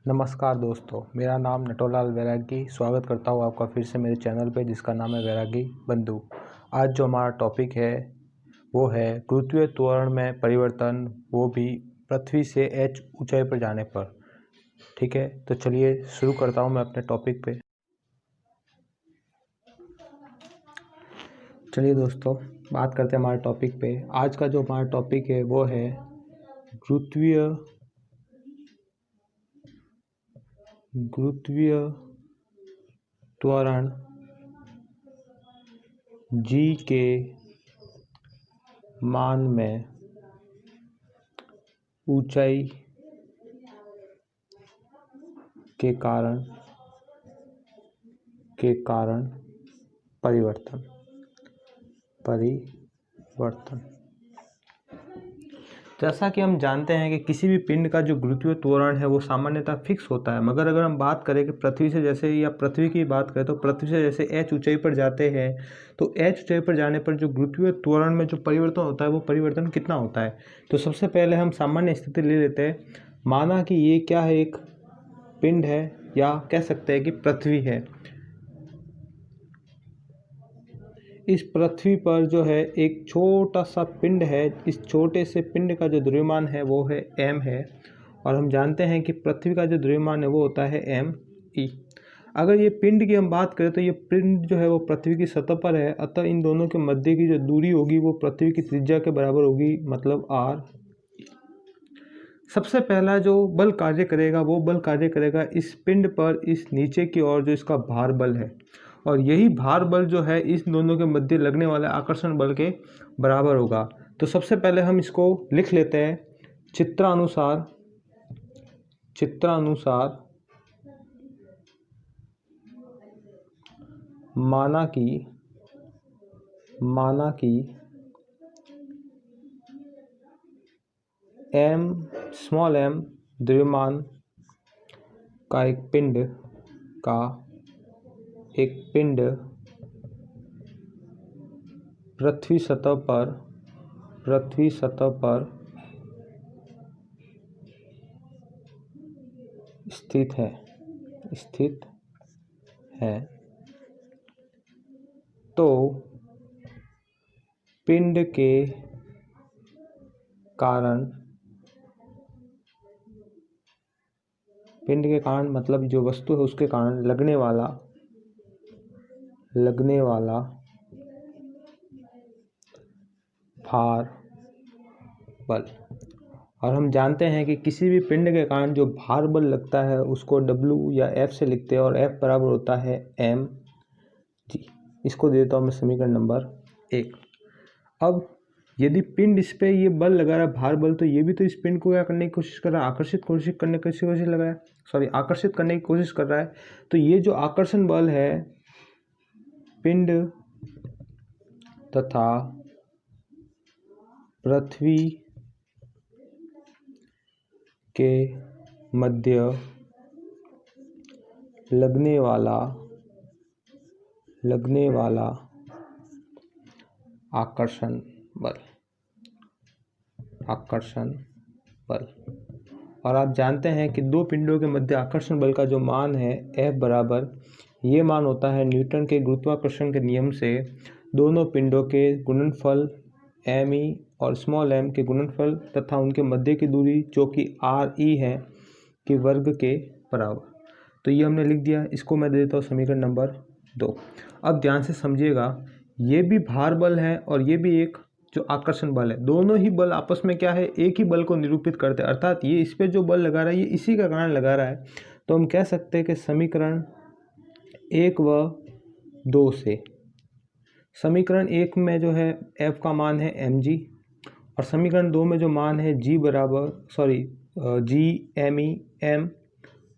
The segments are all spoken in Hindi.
नमस्कार दोस्तों, मेरा नाम नटोलाल वैरागी। स्वागत करता हूँ आपका फिर से मेरे चैनल पे जिसका नाम है वैरागी बंधु। आज जो हमारा टॉपिक है वो है गुरुत्वीय त्वरण में परिवर्तन, वो भी पृथ्वी से h ऊंचाई पर जाने पर। ठीक है, तो चलिए शुरू करता हूँ मैं अपने टॉपिक पे। चलिए दोस्तों, बात करते हैं हमारे टॉपिक पे। आज का जो हमारा टॉपिक है वो है गुरुत्वीय त्वरण g के मान में ऊंचाई के कारण परिवर्तन। जैसा कि हम जानते हैं कि किसी भी पिंड का जो गुरुत्वीय त्वरण है वो सामान्यतः फिक्स होता है, मगर अगर हम बात करें कि पृथ्वी से जैसे या पृथ्वी की बात करें तो पृथ्वी से जैसे h ऊंचाई पर जाते हैं तो h ऊंचाई पर जाने पर जो गुरुत्वीय त्वरण में जो परिवर्तन होता है वो परिवर्तन कितना होता है। तो सबसे पहले हम सामान्य स्थिति ले लेते हैं। माना कि ये क्या है, एक पिंड है या कह सकते हैं कि पृथ्वी है। इस पृथ्वी पर जो है एक छोटा सा पिंड है। इस छोटे से पिंड का जो द्रव्यमान है वो है m है, और हम जानते हैं कि पृथ्वी का जो द्रव्यमान है वो होता है m e। अगर ये पिंड की हम बात करें तो ये पिंड जो है वो पृथ्वी की सतह पर है, अतः इन दोनों के मध्य की जो दूरी होगी वो पृथ्वी की त्रिज्या के बराबर होगी, मतलब r। सबसे पहला जो बल कार्य करेगा वो बल कार्य करेगा इस पिंड पर, इस नीचे की ओर जो इसका भार बल है, और यही भार बल जो है इस दोनों के मध्य लगने वाले आकर्षण बल के बराबर होगा। तो सबसे पहले हम इसको लिख लेते हैं चित्रानुसार। माना कि स्मॉल m द्रव्यमान का एक पिंड पृथ्वी सतह पर स्थित है तो पिंड के कारण मतलब जो वस्तु है उसके कारण लगने वाला भार बल। और हम जानते हैं कि किसी भी पिंड के कारण जो भार बल लगता है उसको W या F से लिखते हैं, और F बराबर होता है mg। इसको देता हूँ मैं समीकरण नंबर 1। अब यदि पिंड इस पे ये बल लगा रहा है, भार बल, तो ये भी तो इस पिंड को क्या करने की कोशिश कर रहा है, आकर्षित करने की कोशिश कर रहा है। तो ये जो आकर्षण बल है पिंड तथा पृथ्वी के मध्य लगने वाला आकर्षण बल। और आप जानते हैं कि दो पिंडों के मध्य आकर्षण बल का जो मान है F बराबर, ये मान होता है न्यूटन के गुरुत्वाकर्षण के नियम से दोनों पिंडों के गुणनफल me और स्मॉल m के गुणनफल तथा उनके मध्य की दूरी जो कि re है के वर्ग के बराबर। तो ये हमने लिख दिया। इसको मैं दे देता हूँ समीकरण नंबर 2। अब ध्यान से समझिएगा, ये भी भार बल है और ये भी एक जो आकर्षण बल है। दोनों ही बल आपस में क्या है, एक ही बल को निरूपित करते हैं, अर्थात ये इस पे जो बल लगा रहा है ये इसी का कारण लगा रहा है। तो हम कह सकते हैं कि समीकरण 1 व 2 से, समीकरण 1 में जो है F का मान है mg, और समीकरण 2 में जो मान है g me m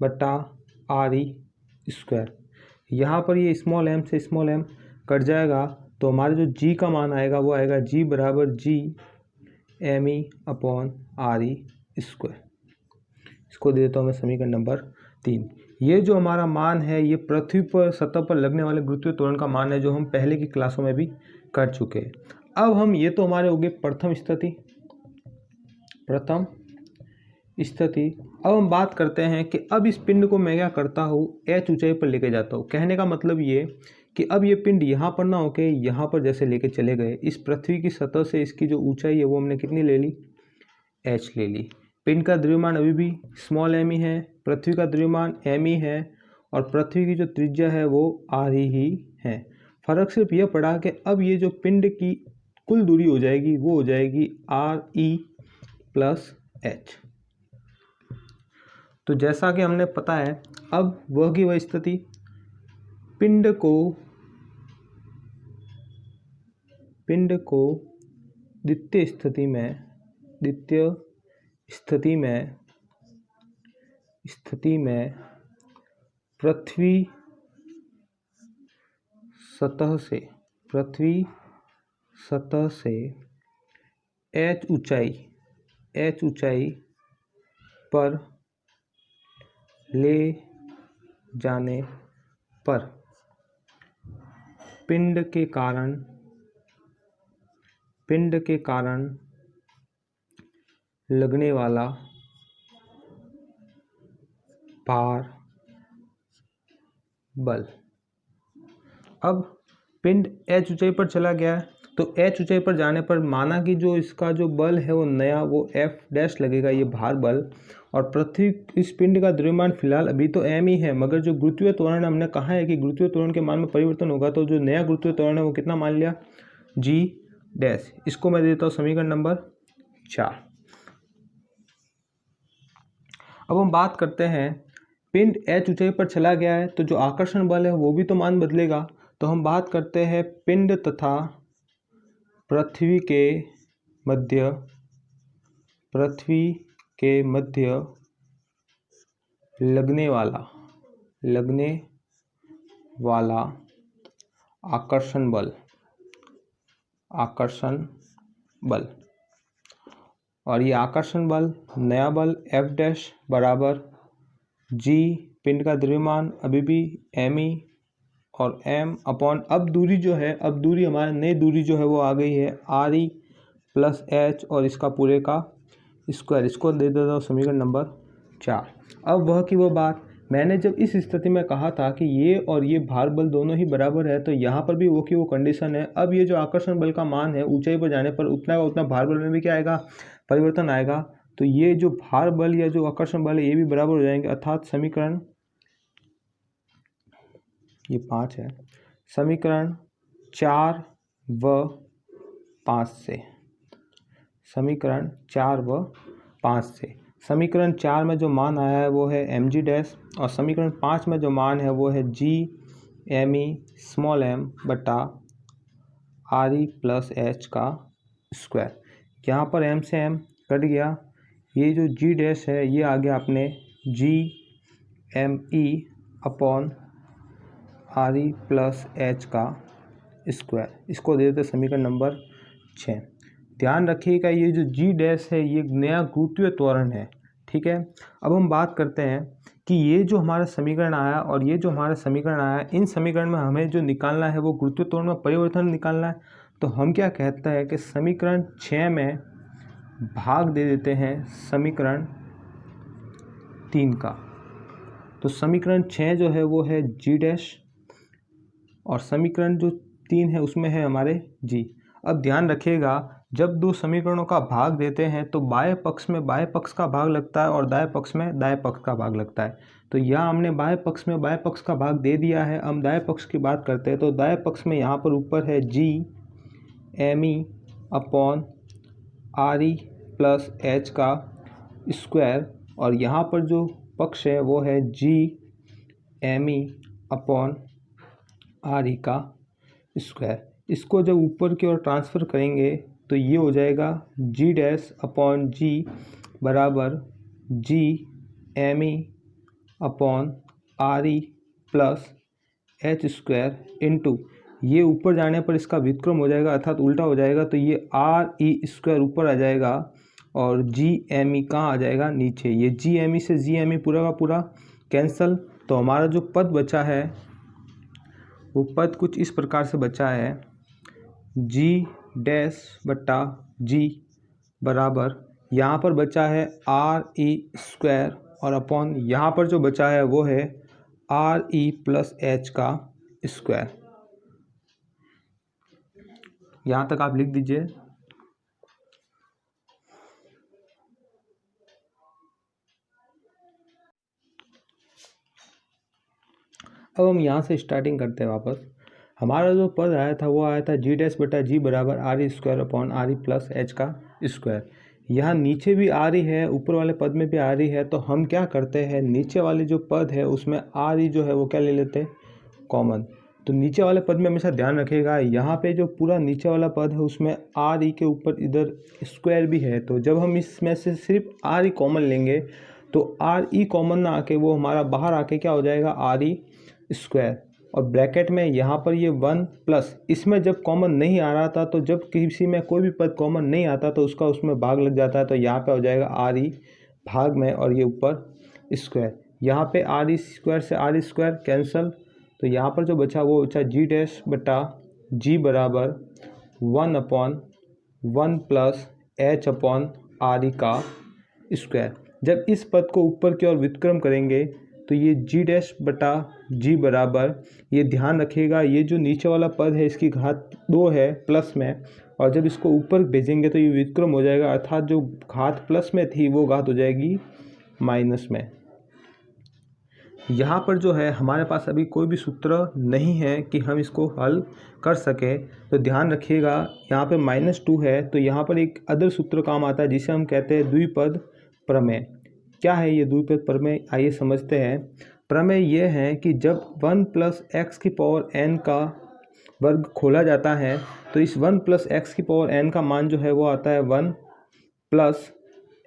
बटा re स्क्वायर। यहाँ पर ये स्मॉल m से स्मॉल m कट जाएगा, तो हमारा जो g का मान आएगा वो आएगा g बराबर g me upon re square. इसको दे देता हूँ मैं समीकरण नंबर 3। ये जो हमारा मान है ये पृथ्वी पर सतह पर लगने वाले गुरुत्वीय त्वरण का मान है, जो हम पहले की क्लासों में भी कर चुके हैं। अब हम ये तो हमारे हो गए प्रथम स्थिति। अब हम बात करते हैं कि अब इस पिंड को मैं क्या करता हूँ, h ऊंचाई पर लेके जाता हूँ। कहने का मतलब ये कि अब ये पिंड यहाँ पर ना होके यहाँ पर जैसे लेके चले गए, इस पृथ्वी की सतह से इसकी जो ऊंचाई है वो हमने कितनी ले ली, h ले ली। पिंड का द्रव्यमान अभी भी स्मॉल m ही है, पृथ्वी का द्रव्यमान m ही है और पृथ्वी की जो त्रिज्या है वो r ही है। फर्क सिर्फ यह पड़ा कि अब ये जो पिंड की कुल दूरी हो जाएगी वो हो जाएगी re प्लस h। तो जैसा कि हमने पता है, अब वह की वह स्थिति, पिंड को द्वितीय स्थिति में पृथ्वी सतह से h ऊंचाई पर ले जाने पर पिंड के कारण लगने वाला भार बल। अब पिंड h ऊंचाई पर चला गया है, तो h ऊंचाई पर जाने पर माना कि जो इसका जो बल है वो नया वो F डैश लगेगा, ये भार बल। और पृथ्वी इस पिंड का द्रव्यमान फिलहाल अभी तो m ही है, मगर जो गुरुत्वीय त्वरण हमने कहा है कि गुरुत्वीय त्वरण के मान में परिवर्तन होगा, तो जो नया गुरुत्वीय त्वरण है वो कितना मान लिया, g डैश। इसको मैं देता हूँ समीकरण नंबर 4। अब हम बात करते हैं, पिंड h ऊंचाई पर चला गया है तो जो आकर्षण बल है वो भी तो मान बदलेगा। तो हम बात करते हैं पिंड तथा पृथ्वी के मध्य लगने वाला आकर्षण बल। और ये आकर्षण बल, नया बल F डैश बराबर g, पिंड का द्रव्यमान अभी भी m ही और m अपॉन, अब दूरी जो है, अब दूरी हमारे नई दूरी जो है वो आ गई है re प्लस h और इसका पूरे का स्क्वायर। इसको दे देता हूँ समीकरण नंबर 4। अब वह की वो बात, मैंने जब इस स्थिति में कहा था कि ये और ये भार बल दोनों ही बराबर है, तो यहाँ पर भी वो की वो कंडीशन है। अब ये जो आकर्षण बल का मान है ऊंचाई पर जाने पर उतना का उतना भार बल में भी क्या आएगा, परिवर्तन आएगा। तो ये जो भार बल या जो आकर्षण बल है ये भी बराबर हो जाएंगे, अर्थात समीकरण, ये 5 है, समीकरण 4 व 5 से, समीकरण 4 व 5 से। समीकरण 4 में जो मान आया है वो है mg डैश और समीकरण 5 में जो मान है वो है g me स्मॉल m बटा re प्लस h का स्क्वायर। यहाँ पर m से m कट गया, ये जो g डैश है ये आ गया अपने g me upon re plus h का स्क्वायर। इसको दे देते समीकरण नंबर 6। ध्यान रखिएगा ये जो g डैश है ये नया गुरुत्वीय त्वरण है, ठीक है। अब हम बात करते हैं कि ये जो हमारा समीकरण आया और ये जो हमारा समीकरण आया, इन समीकरण में हमें जो निकालना है वो गुरुत्वीय त्वरण में परिवर्तन निकालना है। तो हम क्या कहते हैं कि समीकरण 6 में भाग दे देते हैं समीकरण 3 का। तो समीकरण 6 जो है वो है g डैश और समीकरण जो 3 है उसमें है हमारे g। अब ध्यान रखिएगा, जब दो समीकरणों का भाग देते हैं तो बाएं पक्ष में बाएं पक्ष का भाग लगता है और दाएं पक्ष में दाएं पक्ष का भाग लगता है। तो यहाँ हमने बाएं पक्ष में बाएं पक्ष का भाग दे दिया है। हम दाएं पक्ष की बात करते हैं तो दाएं पक्ष में यहाँ पर ऊपर है g me upon re plus h का स्क्वायर और यहाँ पर जो पक्ष है वो है g me अपॉन re का स्क्वायर। इसको जब ऊपर की ओर ट्रांसफ़र करेंगे तो ये हो जाएगा g डैश अपॉन g बराबर g me upon re plus h square into, ये ऊपर जाने पर इसका व्युत्क्रम हो जाएगा अर्थात उल्टा हो जाएगा, तो ये re स्क्वायर ऊपर आ जाएगा और g me कहाँ आ जाएगा, नीचे। ये g me से g me पूरा का पूरा कैंसल। तो हमारा जो पद बचा है वो पद कुछ इस प्रकार से बचा है, g डैश बटा g बराबर यहाँ पर बचा है re स्क्वायर और अपॉन यहाँ पर जो बचा है वो है आर ई प्लस एच का स्क्वायर। यहाँ तक आप लिख दीजिए। अब हम यहाँ से स्टार्टिंग करते हैं वापस। हमारा जो पद आया था वो आया था जी डैश बटा जी बराबर R E square upon R E plus H का स्क्वायर। यहाँ नीचे भी आ रही है, ऊपर वाले पद में भी आ रही है, तो हम क्या करते हैं, नीचे वाले जो पद है उसमें आर ई जो है वो क्या ले लेते हैं, कॉमन। तो नीचे वाले पद में हमेशा ध्यान रखिएगा, यहाँ पे जो पूरा नीचे वाला पद है उसमें आर ई के ऊपर इधर स्क्वायर भी है, तो जब हम इसमें से सिर्फ आर ई कॉमन लेंगे तो आर ई कॉमन ना आके वो हमारा बाहर आके क्या हो जाएगा, आर ई स्क्वायर। और ब्रैकेट में यहाँ पर ये 1 प्लस, इसमें जब कॉमन नहीं आ रहा था तो जब किसी में कोई भी पद कॉमन नहीं आता तो उसका उसमें भाग लग जाता है, तो यहाँ पे हो जाएगा आर ई भाग में और ये ऊपर स्क्वायर। यहाँ पे आर ई स्क्वायर से आर ई स्क्वायर कैंसल, तो यहाँ पर जो बचा वो बचा जी डैश बटा जी बराबर 1 upon 1 plus H upon R E का स्क्वायर। जब इस पद को ऊपर की ओर व्युत्क्रम करेंगे तो ये जी डैश बटा जी बराबर, ये ध्यान रखिएगा ये जो नीचे वाला पद है इसकी घात 2 है प्लस में, और जब इसको ऊपर भेजेंगे तो ये व्युत्क्रम हो जाएगा, अर्थात जो घात प्लस में थी वो घात हो जाएगी माइनस में। यहाँ पर जो है हमारे पास अभी कोई भी सूत्र नहीं है कि हम इसको हल कर सके, तो ध्यान रखिएगा यहाँ पे -2 है, तो यहाँ पर एक अदर सूत्र काम आता है जिसे हम कहते हैं द्विपद प्रमेय। क्या है ये द्विपद प्रमेय, आइए समझते हैं। प्रमेय ये है कि जब 1 प्लस एक्स की पावर n का वर्ग खोला जाता है तो इस 1 प्लस एक्स की पावर n का मान जो है वो आता है 1 प्लस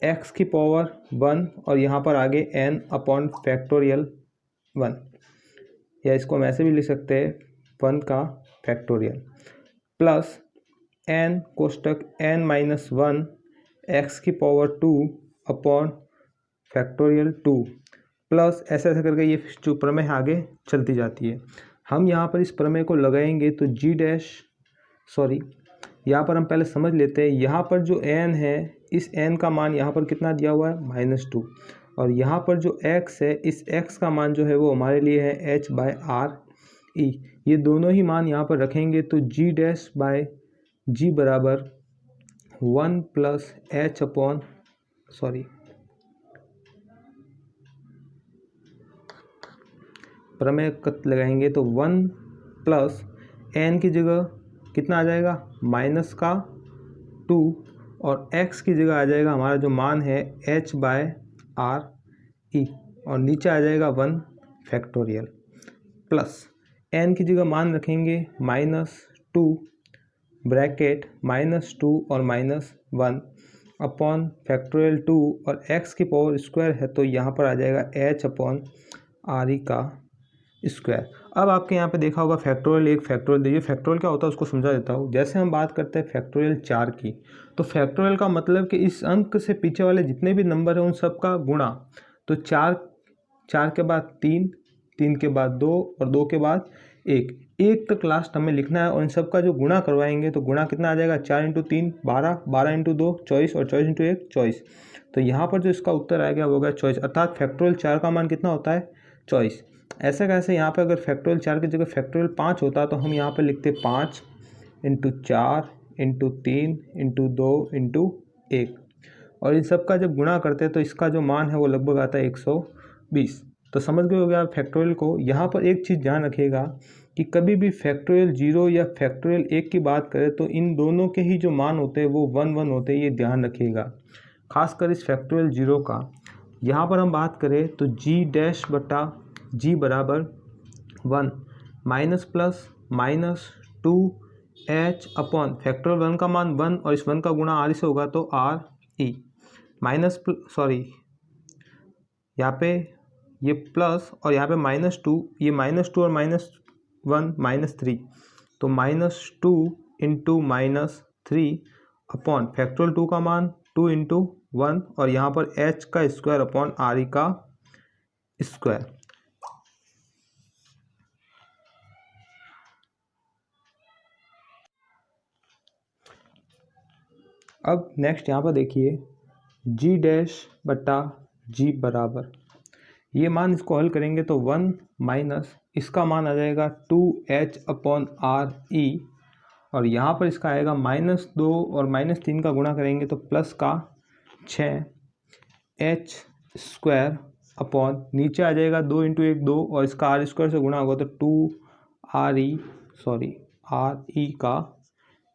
एक्स की पावर 1 और यहाँ पर आगे n अपॉन फैक्टोरियल 1, या इसको हम ऐसे भी लिख सकते हैं 1 का factorial plus n कोष्टक n minus 1 x की पावर 2 अपॉन फैक्टोरियल 2 प्लस ऐसे ऐसे करके ये जो प्रमेय आगे चलती जाती है। हम यहाँ पर इस प्रमेय को लगाएंगे तो जी डैश, सॉरी यहाँ पर हम पहले समझ लेते हैं, यहाँ पर जो n है इस n का मान यहाँ पर कितना दिया हुआ है -2, और यहाँ पर जो x है इस x का मान जो है वो हमारे लिए है h बाय आर ई। ये दोनों ही मान यहाँ पर रखेंगे तो जी डैश बाय जी बराबर 1 प्लस एच अपॉन, सॉरी प्रमेय लगाएंगे तो 1 प्लस n की जगह कितना आ जाएगा माइनस का 2, और x की जगह आ जाएगा हमारा जो मान है h बाय आर ई, और नीचे आ जाएगा 1 फैक्टोरियल प्लस n की जगह मान रखेंगे -2 ब्रैकेट -2 और -1 अपॉन फैक्टोरियल 2, और x की पावर स्क्वायर है तो यहाँ पर आ जाएगा h अपॉन आर ई का स्क्वायर। अब आपके यहाँ पे देखा होगा फैक्टोरियल 1 फैक्टोरियल 2, ये फैक्टोरियल क्या होता है उसको समझा देता हूँ। जैसे हम बात करते हैं फैक्टोरियल 4 की, तो फैक्टोरियल का मतलब कि इस अंक से पीछे वाले जितने भी नंबर हैं उन सब का गुणा। तो 4 के बाद 3, 3 के बाद 2 और 2 के बाद 1 तक लास्ट हमें लिखना है, और इन सब का जो गुणा करवाएंगे तो गुणा कितना आ जाएगा 4 × 3 12, 12 × 2 24 और 24 × 1 24। तो यहाँ पर जो इसका उत्तर आएगा वो होगा 24, अर्थात फैक्टोरियल 4 का मान कितना होता है 24। ऐसे कैसे, यहाँ पे अगर फैक्टोरियल 4 की जगह फैक्टोरियल 5 होता तो हम यहाँ पे लिखते 5 × 4 × 3 × 2 × 1, और इन सब का जब गुणा करते तो इसका जो मान है वो लगभग आता है 120। तो समझ गए हो गया आप फैक्टोरियल को। यहाँ पर एक चीज़ ध्यान रखिएगा कि कभी भी फैक्टोरियल 0 या फैक्टोरियल 1 की बात करें तो इन दोनों के ही जो मान होते हैं वो 1 1 होते हैं, ये ध्यान रखिएगा। खासकर इस फैक्टोरियल 0 का यहाँ पर हम बात करें तो जी डैश बटा जी बराबर 1 minus plus -2 H upon factorial 1 का मान 1 और इस 1 का गुणा आर से होगा तो आर ई माइनस, सॉरी यहाँ पे ये प्लस और यहाँ पे -2, ये -2 और -1 -3, तो -2 × -3 अपॉन फैक्टोरियल 2 का मान 2 × 1 और यहाँ पर h का स्क्वायर अपॉन आर ई का स्क्वायर। अब नेक्स्ट यहाँ पर देखिए जी डैश बटा जी बराबर, ये मान इसको हल करेंगे तो 1 माइनस इसका मान आ जाएगा 2h/r/e, और यहाँ पर इसका आएगा -2 और -3 का गुणा करेंगे तो प्लस का 6h² नीचे आ जाएगा 2 × 1 2 और इसका r² से गुणा होगा तो 2re का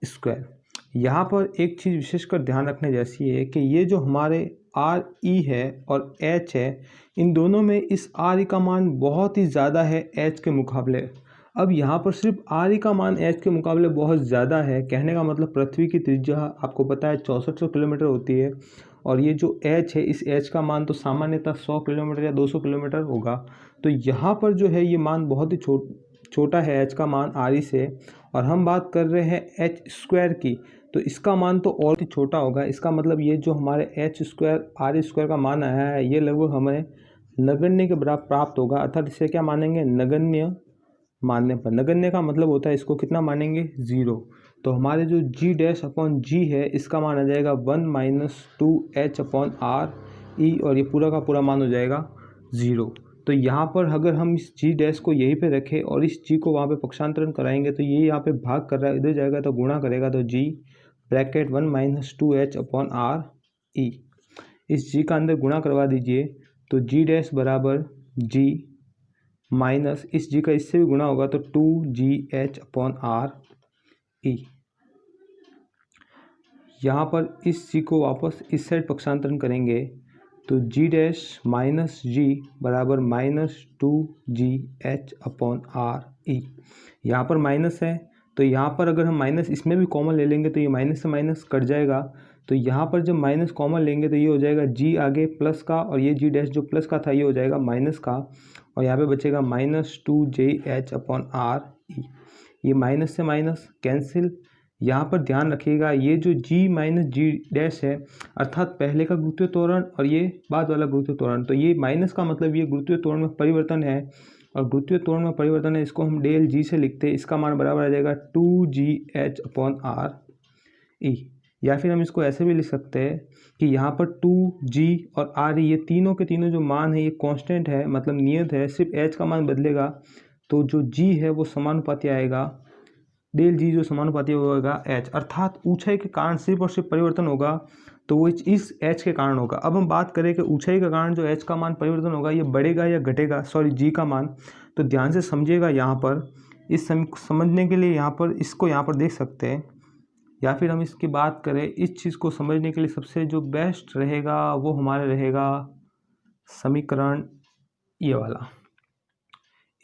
स्क्वायर। यहाँ पर एक चीज़ विशेषकर ध्यान रखने जैसी है कि ये जो हमारे RE है और H है, इन दोनों में इस RE का मान बहुत ही ज़्यादा है H के मुकाबले। अब यहाँ पर सिर्फ RE का मान H के मुकाबले बहुत ज़्यादा है, कहने का मतलब पृथ्वी की त्रिज्या आपको पता है 6400 किलोमीटर होती है, और ये जो H है इस H का मान तो सामान्यतः 100 किलोमीटर या 200 किलोमीटर होगा। तो यहाँ पर जो है ये मान बहुत ही छोटा है H का मान RE से, और हम बात कर रहे हैं H² की, तो इसका मान तो और ही छोटा होगा। इसका मतलब ये जो हमारे H² R² का मान आया है ये लगभग हमें नगण्य के बराबर प्राप्त होगा, अर्थात इसे क्या मानेंगे, नगण्य मानने पर। नगण्य का मतलब होता है इसको कितना मानेंगे, 0। तो हमारे जो G' है इसका मान आ जाएगा 1 - 2h/r/e, और ये पूरा का पूरा मान हो जाएगा 0। तो यहाँ पर अगर हम इस G' को यहीं पे रखें और इस G को वहाँ पे पक्षांतरण कराएंगे तो ये यहाँ पे भाग कर रहा है, इधर जाएगा तो गुणा करेगा तो G ब्रैकेट 1 - 2h/r/e, इस G का अंदर गुणा करवा दीजिए तो G' बराबर G माइनस इस G का इससे भी गुणा होगा तो 2gh/r/e। यहाँ पर इस G को वापस इस साइड पक्षांतरण करेंगे तो G' माइनस G बराबर -2gh/r/e। यहाँ पर माइनस है तो यहाँ पर अगर हम माइनस इसमें भी कॉमन ले लेंगे तो ये माइनस से माइनस कट जाएगा, तो यहाँ पर जब माइनस कॉमन लेंगे तो ये हो जाएगा G आगे प्लस का, और ये G' जो प्लस का था ये हो जाएगा माइनस का, और यहाँ पे बचेगा -2gh/r/e। ये माइनस से माइनस कैंसिल। यहाँ पर ध्यान रखिएगा ये जो G माइनस G' है अर्थात पहले का गुरुत्वीय त्वरण और ये बाद वाला गुरुत्वीय त्वरण, तो ये माइनस का मतलब ये गुरुत्वीय त्वरण में परिवर्तन है, और गुरुत्वीय त्वरण में परिवर्तन है इसको हम डेल G से लिखते हैं, इसका मान बराबर आ जाएगा 2gh/r/e। या फिर हम इसको ऐसे भी लिख सकते हैं कि यहाँ पर 2g और r ये तीनों के तीनों जो मान है ये कांस्टेंट है, मतलब नियत है, सिर्फ h का मान बदलेगा तो जो g है वो समानुपाती आएगा, डेल G जो समानुपाती होगा h, अर्थात ऊंचाई के कारण सिर्फ और सिर्फ परिवर्तन होगा तो वो इस h के कारण होगा। अब हम बात करें कि ऊंचाई के कारण जो h का मान परिवर्तन होगा ये बढ़ेगा या घटेगा, सॉरी G का मान, तो ध्यान से समझिएगा। यहाँ पर इस समझने के लिए यहाँ पर इसको यहाँ पर देख सकते हैं, या फिर हम इसकी बात करें इस चीज़ को समझने के लिए सबसे जो बेस्ट रहेगा वो हमारा रहेगा समीकरण ये वाला।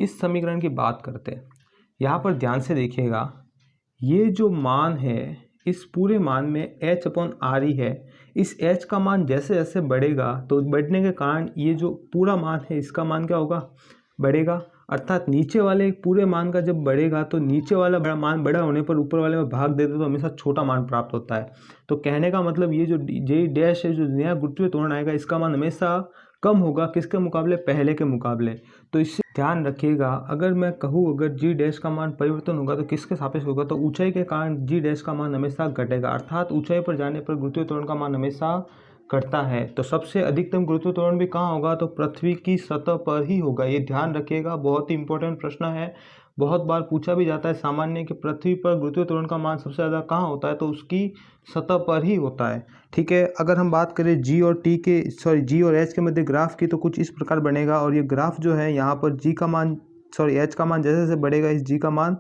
इस समीकरण की बात करते हैं, यहाँ पर ध्यान से देखिएगा ये जो मान है इस पूरे मान में h/r/e है, इस h का मान जैसे जैसे बढ़ेगा तो बढ़ने के कारण ये जो पूरा मान है इसका मान क्या होगा, बढ़ेगा, अर्थात नीचे वाले पूरे मान का जब बढ़ेगा तो नीचे वाला बड़ा मान बड़ा होने पर ऊपर वाले में भाग देते तो हमेशा छोटा मान प्राप्त होता है। तो कहने का मतलब ये जो G' है जो नया गुरुत्वीय त्वरण आएगा इसका मान हमेशा कम होगा, किसके मुकाबले, पहले के मुकाबले। तो इससे ध्यान रखिएगा, अगर मैं कहूँ अगर G' का मान परिवर्तन होगा तो किसके सापेक्ष होगा, तो ऊंचाई के कारण G' का मान हमेशा घटेगा, अर्थात ऊंचाई पर जाने पर गुरुत्वीय त्वरण का मान हमेशा घटता है। तो सबसे अधिकतम गुरुत्वीय त्वरण भी कहाँ होगा, तो पृथ्वी की सतह पर ही होगा, ये ध्यान रखिएगा, बहुत ही इंपॉर्टेंट प्रश्न है, बहुत बार पूछा भी जाता है सामान्य कि पृथ्वी पर गुरुत्वीय त्वरण का मान सबसे ज़्यादा कहाँ होता है, तो उसकी सतह पर ही होता है। ठीक है, अगर हम बात करें G और H के मध्य ग्राफ की तो कुछ इस प्रकार बनेगा, और ये ग्राफ जो है यहाँ पर H का मान जैसे जैसे बढ़ेगा इस G का मान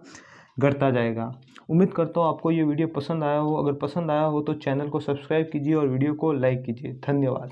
घटता जाएगा। उम्मीद करता हूँ आपको ये वीडियो पसंद आया हो, अगर पसंद आया हो तो चैनल को सब्सक्राइब कीजिए और वीडियो को लाइक कीजिए। धन्यवाद।